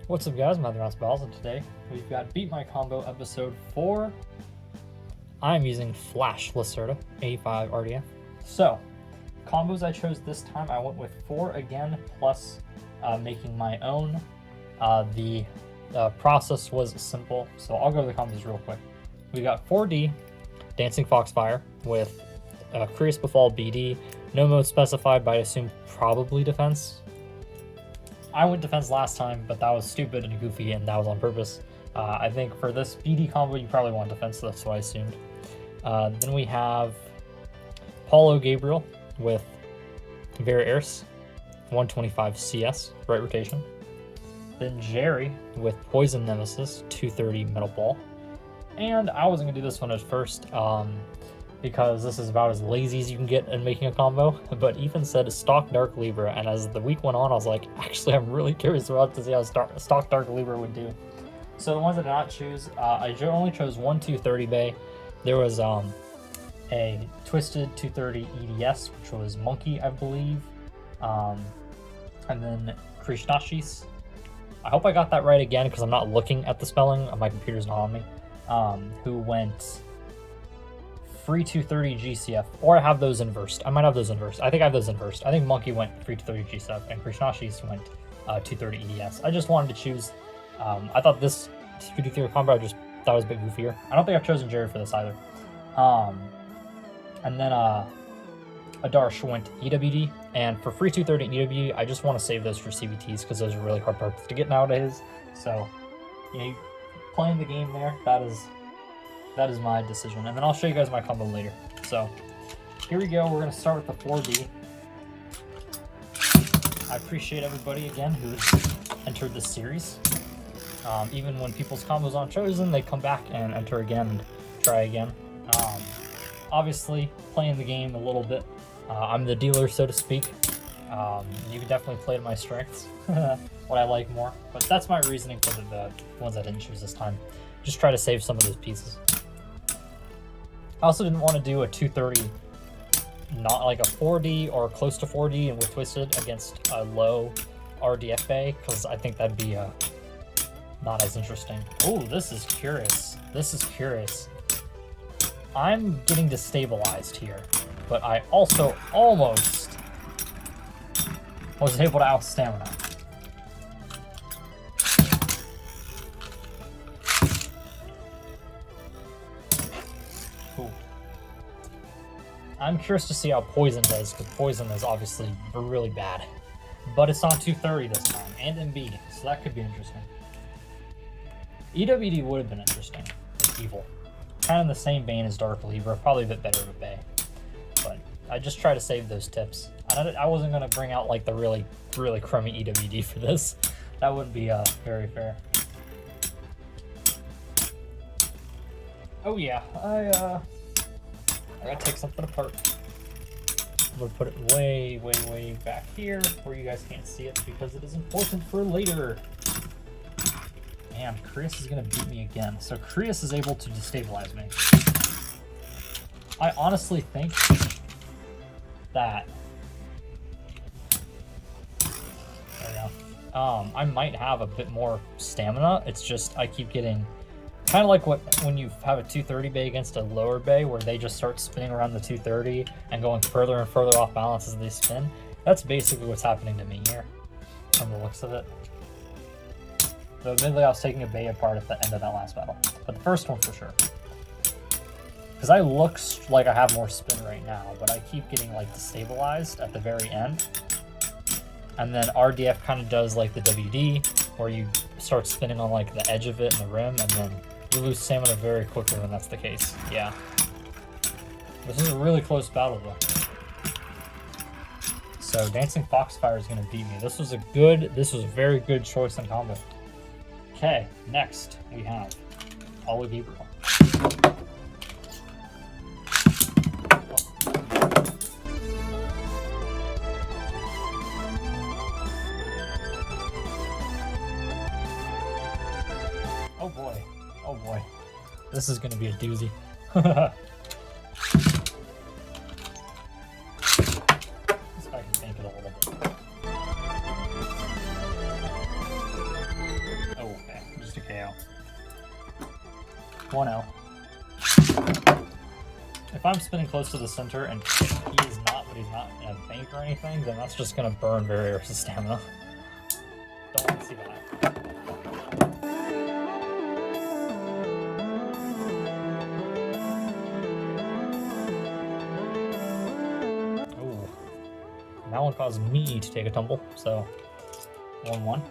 What's up guys, my Variares Balls, and today we've got Beat My Combo episode 4. I'm using Flash Lacerda, 85 RDF. So, combos I chose this time, I went with 4 again, plus making my own. The process was simple, so I'll go over the combos real quick. We got 4D, Dancing Foxfire with Kreis Befall BD, no mode specified, but I assume probably defense. I went defense last time, but that was stupid and goofy, and that was on purpose. I think for this BD combo, you probably want defense, that's what I assumed. Then we have Paulo Gabriel with Variares, 125 CS, right rotation. Then Jerry with Poison Nemesis, 230 Metal Ball. And I wasn't going to do this one at first, because this is about as lazy as you can get in making a combo, but Ethan said stock Dark Libra, and as the week went on, I was like, actually, I'm really curious about to see how stock Dark Libra would do. So the ones I did not choose, I only chose 1 230 Bay. There was a Twisted 230 EDS, which was Monkey, I believe, and then Krishnashis. I hope I got that right again, because I'm not looking at the spelling, my computer's not on me, who went free 230 GCF, or I have those inversed. I might have those inversed. I think I have those inversed. I think Monkey went free 230 GCF, and Krishnashis went 230 EDS. I just wanted to choose. I thought this 230 combo, I just thought it was a bit goofier. I don't think I've chosen Jerry for this either. And then Adarsh went EWD, and for free 230 and EWD, I just want to save those for CBTs because those are really hard parts to get nowadays. So, you know, playing the game there, that is my decision. And then I'll show you guys my combo later. So here we go. We're going to start with the 4D. I appreciate everybody again who's entered this series. Even when people's combos aren't chosen, they come back and enter again and try again. Obviously, playing the game a little bit. I'm the dealer, so to speak. You can definitely play to my strengths, what I like more. But that's my reasoning for the ones I didn't choose this time. Just try to save some of those pieces. I also didn't want to do a 230, not like a 4D or close to 4D and with Twisted against a low RDF bay, because I think that'd be not as interesting. Oh, this is curious. This is curious. I'm getting destabilized here, but I also almost was able to out stamina. Cool. I'm curious to see how Poison does, because Poison is obviously really bad. But it's on 230 this time, and MB, so that could be interesting. EWD would have been interesting, with Evil. Kind of in the same vein as Dark Libra, probably a bit better of a bay. But I just try to save those tips. I wasn't going to bring out like the really crummy EWD for this. That wouldn't be very fair. Oh yeah, I gotta take something apart. I'm gonna put it way back here where you guys can't see it because it is important for later. Man, Kreis is gonna beat me again. So Kreis is able to destabilize me. I honestly think that there we go. I might have a bit more stamina. It's just I keep getting kind of like when you have a 230 bay against a lower bay where they just start spinning around the 230 and going further and further off balance as they spin. That's basically what's happening to me here from the looks of it. Though admittedly I was taking a bay apart at the end of that last battle, but the first one for sure. Because I look like I have more spin right now, but I keep getting like destabilized at the very end. And then RDF kind of does like the WD, where you start spinning on like the edge of it and the rim, and then you lose stamina very quickly when that's the case. Yeah. This is a really close battle though. So Dancing Foxfire is going to beat me. This was a very good choice in combo. Okay, next we have Paulo Gabriel. Oh boy. This is going to be a doozy. Let's see if I can tank it a little bit. just a KO. 1-0. If I'm spinning close to the center and he's not in a bank or anything, then that's just gonna burn Variares' stamina. Don't want to see that. Ooh. That one caused me to take a tumble, so 1-1.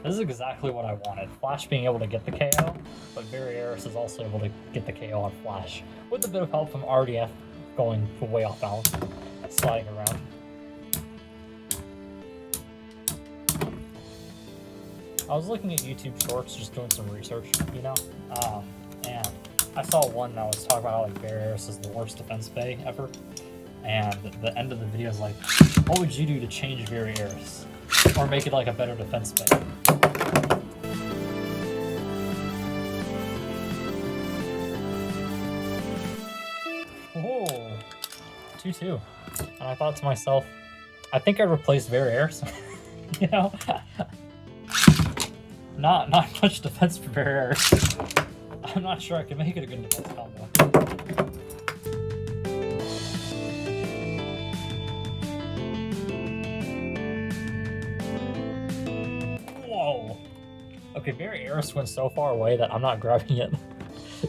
This is exactly what I wanted. Flash being able to get the KO, but Variares is also able to get the KO on Flash, with a bit of help from RDF going way off balance, sliding around. I was looking at YouTube Shorts, just doing some research, you know, and I saw one that was talking about how like Variares is the worst defense bay ever, and the end of the video is like, what would you do to change Variares? Or make it like a better defense bay? Oh, 2-2. And I thought to myself, I think I'd replace Variares. You know? Not much defense for Variares. I'm not sure I can make it a good defense combo. Whoa! Okay, Variares went so far away that I'm not grabbing it.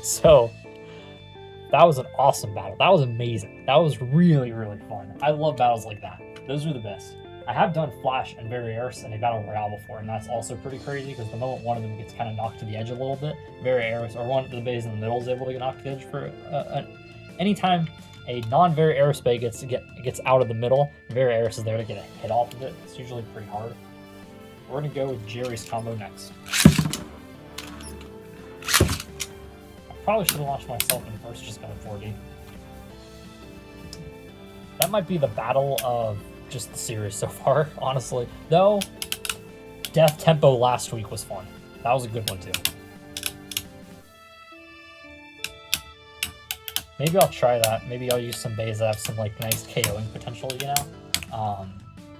So, that was an awesome battle. That was amazing. That was really, really fun. I love battles like that. Those are the best. I have done Flash and Variares in a battle royale before, and that's also pretty crazy because the moment one of them gets kind of knocked to the edge a little bit, Variares, or one of the bays in the middle, is able to get knocked to the edge for anytime a non-Variares bay gets out of the middle, Variares is there to get a hit off of it. It's usually pretty hard. We're gonna go with Jerry's combo next. I probably should have launched myself in first, just going 4D. That might be the battle of just the series so far, honestly. Though, Death Tempo last week was fun. That was a good one too. Maybe I'll try that. Maybe I'll use some bays that have some like nice KOing potential, you know?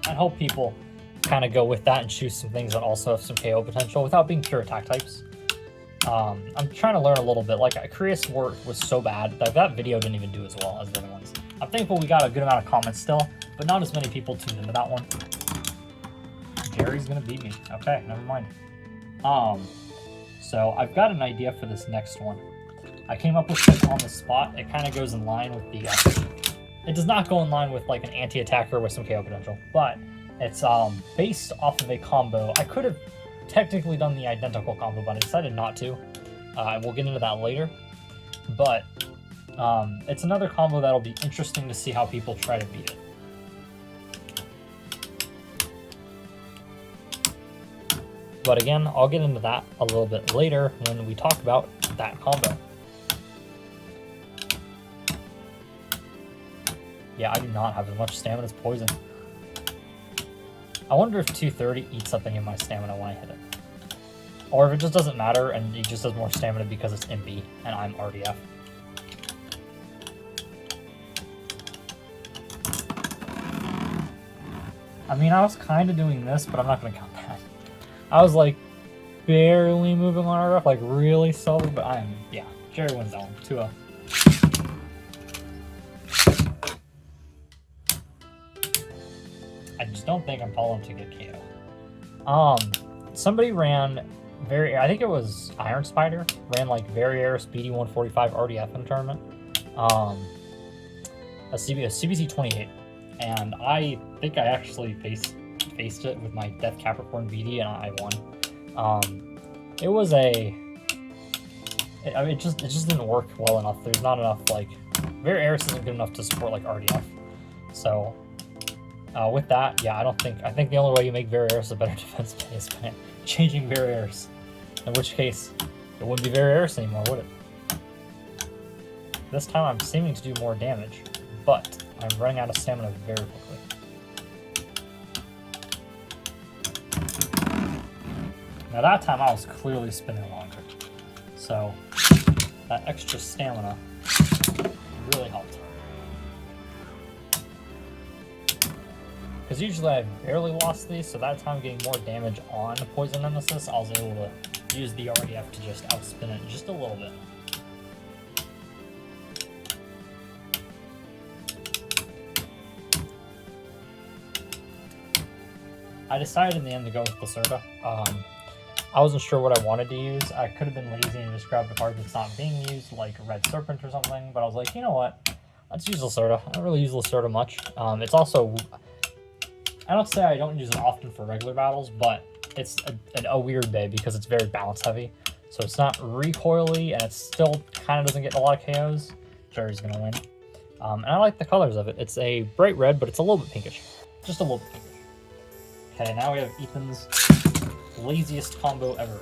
I hope people kind of go with that and choose some things that also have some KO potential without being pure attack types. I'm trying to learn a little bit. Like, Kreis was so bad that video didn't even do as well as the other ones. I'm thankful we got a good amount of comments still, but not as many people tuned into that one. Jerry's gonna beat me. Okay, never mind. So I've got an idea for this next one. I came up with it on the spot. It kind of goes in line with the... it does not go in line with like an anti-attacker with some KO potential, but it's based off of a combo. I could have technically done the identical combo, but I decided not to. We'll get into that later. But it's another combo that'll be interesting to see how people try to beat it. But again, I'll get into that a little bit later when we talk about that combo. Yeah, I do not have as much stamina as Poison. I wonder if 230 eats something in my stamina when I hit it. Or if it just doesn't matter and he just does more stamina because it's MB and I'm RDF. I mean, I was kind of doing this, but I'm not going to count that. I was like barely moving on RF, like really slowly, but yeah, Jerry wins that one, 2-0. I just don't think I'm following to get KO. Somebody ran I think it was Iron Spider, ran like Variares BD145 RDF in a tournament. A CBC 28. And I think I actually faced it with my Death Capricorn BD and I won. It was it just didn't work well enough. There's not enough, like, Variares isn't good enough to support like RDF. So with that, yeah, I think the only way you make Variares a better defense play is by changing Variares. In which case, it wouldn't be Variares anymore, would it? This time I'm seeming to do more damage, but I'm running out of stamina very quickly. Now that time I was clearly spinning longer, so that extra stamina really helped. because usually I barely lost these, so that time getting more damage on Poison Nemesis, I was able to use the RDF to just outspin it just a little bit. I decided in the end to go with Lacerda. I wasn't sure what I wanted to use. I could have been lazy and just grabbed a card that's not being used, like Red Serpent or something, but I was like, you know what? Let's use Lacerda. I don't really use Lacerda much. It's also... I don't say I don't use it often for regular battles, but it's a weird bay because it's very bounce heavy. So it's not recoily, and it still kind of doesn't get a lot of KOs. Jerry's going to win. And I like the colors of it. It's a bright red, but it's a little bit pinkish. Just a little bit pinkish. Okay, now we have Ethan's laziest combo ever.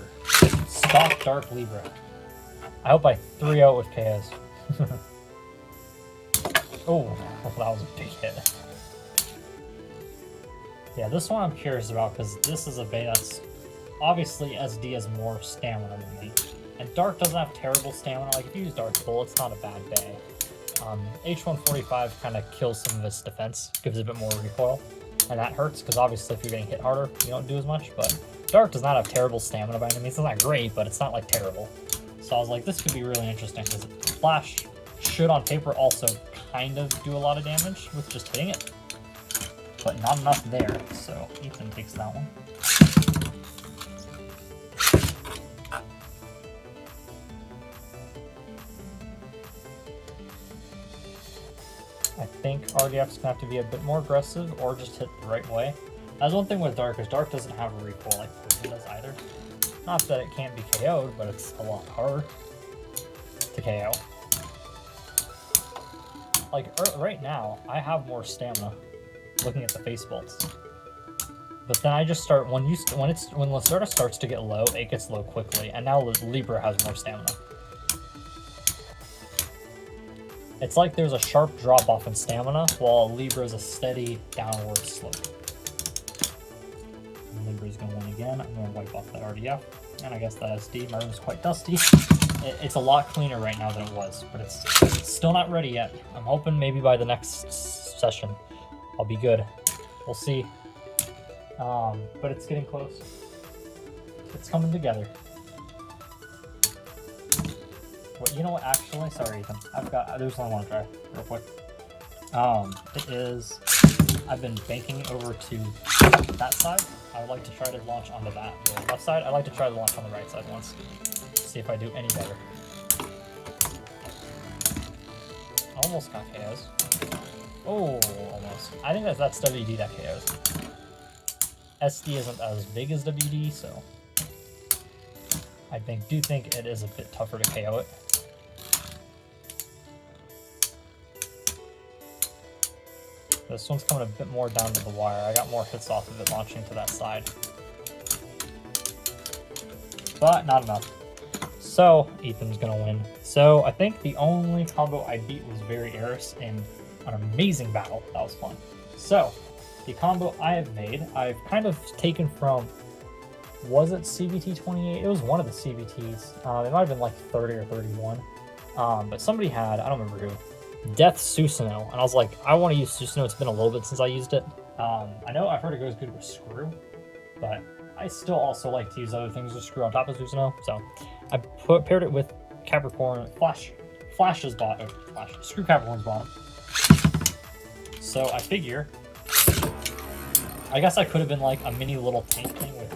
Stock Dark Libra. I hope I 3-0 with KOs. Oh, that was a big hit. Yeah, this one I'm curious about because this is a bay that's obviously SD has more stamina than me. And Dark doesn't have terrible stamina. Like, if you use Dark Bull, it's not a bad bay. H145 kind of kills some of its defense, gives it a bit more recoil. And that hurts because obviously if you're getting hit harder, you don't do as much. But Dark does not have terrible stamina by any means. It's not great, but it's not like terrible. So I was like, this could be really interesting because Flash should on paper also kind of do a lot of damage with just hitting it. But not enough there, so Ethan takes that one. I think RDF's gonna have to be a bit more aggressive or just hit the right way. That's one thing with Dark, is Dark doesn't have a recoil like Poison does either. Not that it can't be KO'd, but it's a lot harder to KO. Like, right now, I have more stamina looking at the face bolts. But then I just start, when Lacerda starts to get low, it gets low quickly, and now Libra has more stamina. It's like there's a sharp drop off in stamina, while Libra is a steady downward slope. And Libra's gonna win again. I'm gonna wipe off that RDF, and I guess that SD. My room's quite dusty. It's a lot cleaner right now than it was, but it's still not ready yet. I'm hoping maybe by the next session I'll be good. We'll see. But it's getting close. It's coming together. Well, you know what, actually, sorry Ethan, there's one I want to try real quick. It is, I've been banking over to that side. I would like to try to launch onto the left side. I'd like to try to launch on the right side once. See if I do any better. Almost got KOs. Oh, almost. I think that's WD that KOs. SD isn't as big as WD, so I do think it is a bit tougher to KO it. This one's coming a bit more down to the wire. I got more hits off of it launching to that side. But not enough. So Ethan's gonna win. So I think the only combo I beat was Variares in an amazing battle. That was fun. So the combo I have made, I've kind of taken from, was it CBT 28? It was one of the CBTs. It might have been like 30 or 31. But somebody had, I don't remember who, Death Susanoo, and I was like, I want to use Susanoo. It's been a little bit since I used it. I know I've heard it goes good with Screw, but I still also like to use other things with Screw on top of Susanoo. So I paired it with Capricorn, Flash's bottom, Screw Capricorn's bottom. So I figure, I guess I could have been like a mini little tank thing with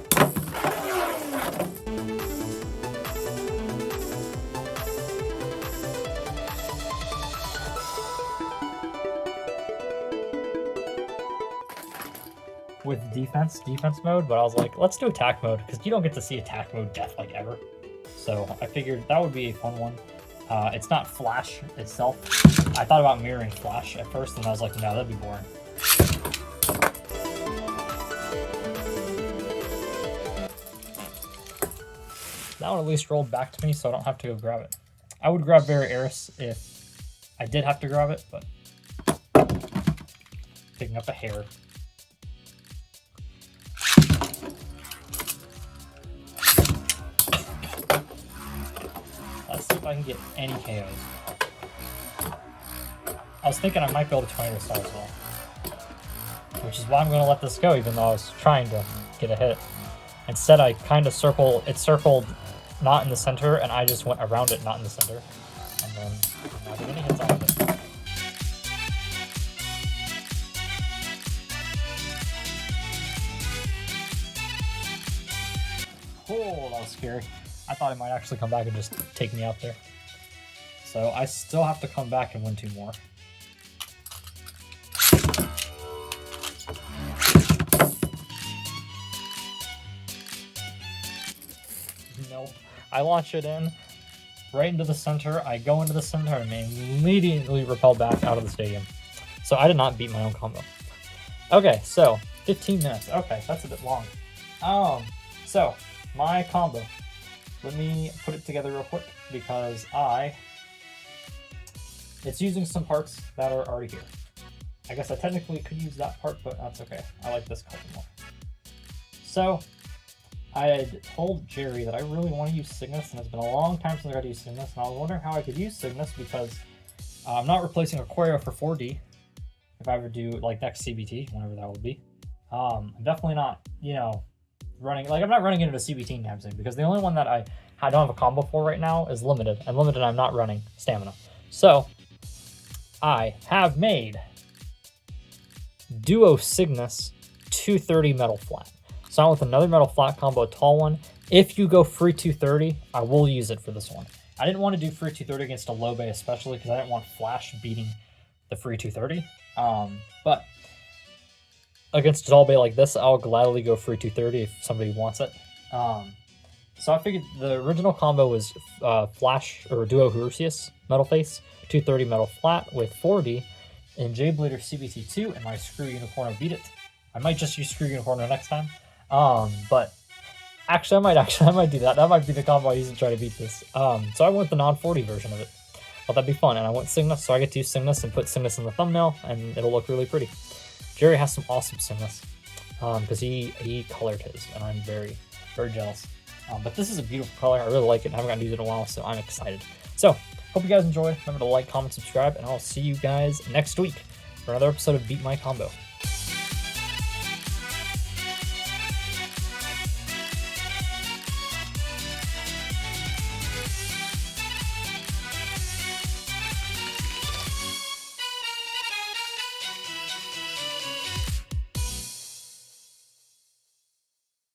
defense mode, but I was like, let's do attack mode, because you don't get to see attack mode death like ever. So I figured that would be a fun one. It's not Flash itself. I thought about mirroring Flash at first, and I was like, no, that'd be boring. That one at least rolled back to me, so I don't have to go grab it. I would grab Variares if I did have to grab it, but picking up a hair. Let's see if I can get any KOs. I was thinking I might be able to 20 this side as well. which is why I'm going to let this go, even though I was trying to get a hit. Instead, I kind of circled not in the center, and I just went around it, not in the center. And then I'm not getting any hits out of it. Oh, that was scary. I thought it might actually come back and just take me out there. So I still have to come back and win 2 more. Nope. I launch it in right into the center. I go into the center and immediately repel back out of the stadium. So I did not beat my own combo. Okay, so 15 minutes. Okay, that's a bit long. So my combo. Let me put it together real quick because it's using some parts that are already here. I guess I technically could use that part, but that's okay. I like this color more. So I had told Jerry that I really want to use Cygnus, and it's been a long time since I got to use Cygnus, and I was wondering how I could use Cygnus because I'm not replacing Aquario for 4D if I ever do like next CBT, whenever that will be. I'm definitely not, running, like I'm not running into a CBT anytime soon because the only one that I don't have a combo for right now is Limited, and Limited I'm not running Stamina. So I have made Duo Cygnus 230 Metal Flat. So I went with another Metal Flat combo, a tall one. If you go free 230, I will use it for this one. I didn't want to do free 230 against a low bay especially because I didn't want Flash beating the free 230. But against a tall bay like this, I'll gladly go free 230 if somebody wants it. So I figured the original combo was Flash or Duo Hursius Metal Face, 230 Metal Flat with 4D, and J-Blader CBT2, and my Screw Unicorno beat it. I might just use Screw Unicorno next time. But actually, I might do that. That might be the combo I use to try to beat this. So I went the non-40 version of it. Thought that'd be fun, and I went Cygnus, so I get to use Cygnus and put Cygnus in the thumbnail, and it'll look really pretty. Jerry has some awesome Cygnus, because he colored his, and I'm very, very jealous. But this is a beautiful color. I really like it. I haven't gotten to use it in a while, so I'm excited. So, hope you guys enjoyed. Remember to like, comment, subscribe, and I'll see you guys next week for another episode of Beat My Combo.